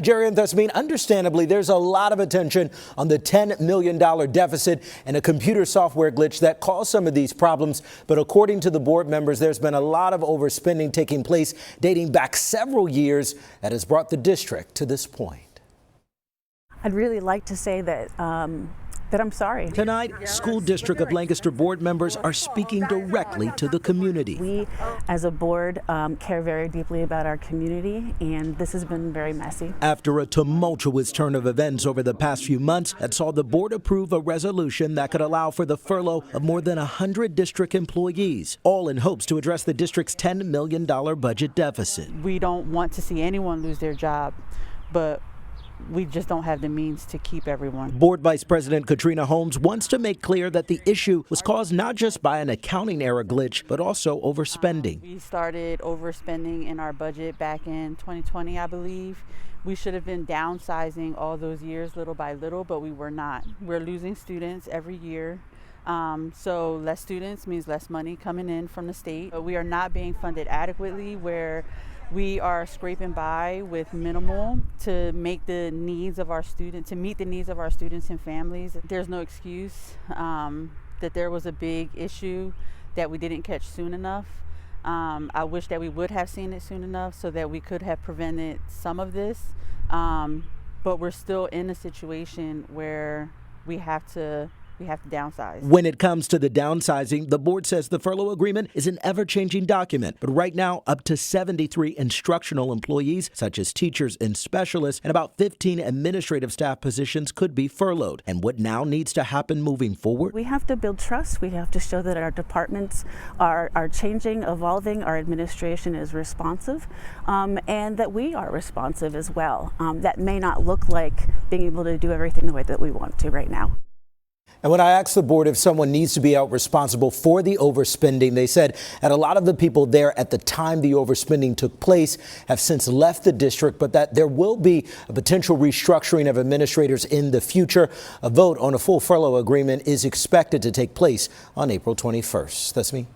Jerry and Thesmine, understandably, there's a lot of attention on the $10 million deficit and a computer software glitch that caused some of these problems. But according to the board members, there's been a lot of overspending taking place dating back several years that has brought the district to this point. I'd really like to say that I'm sorry. Tonight, School District of Lancaster board members are speaking directly to the community. We, as a board, care very deeply about our community, and this has been very messy. After a tumultuous turn of events over the past few months that saw the board approve a resolution that could allow for the furlough of more than 100 district employees, all in hopes to address the district's $10 million budget deficit. We don't want to see anyone lose their job, but we just don't have the means to keep everyone. Board Vice President Katrina Holmes wants to make clear that the issue was caused not just by an accounting error glitch, but also overspending. We started overspending in our budget back in 2020, I believe. We should have been downsizing all those years little by little, but we were not. We're losing students every year. So less students means less money coming in from the state. But we are not being funded adequately, where we are scraping by with minimal to meet the needs of our students and families. There's no excuse that there was a big issue that we didn't catch soon enough. I wish that we would have seen it soon enough so that we could have prevented some of this. But we're still in a situation where we have to downsize. When it comes to the downsizing, the board says the furlough agreement is an ever-changing document. But right now, up to 73 instructional employees, such as teachers and specialists, and about 15 administrative staff positions could be furloughed. And what now needs to happen moving forward? We have to build trust. We have to show that our departments are changing, evolving, our administration is responsive, and that we are responsive as well. That may not look like being able to do everything the way that we want to right now. And when I asked the board if someone needs to be held responsible for the overspending, they said that a lot of the people there at the time the overspending took place have since left the district, but that there will be a potential restructuring of administrators in the future. A vote on a full furlough agreement is expected to take place on April 21st. That's me.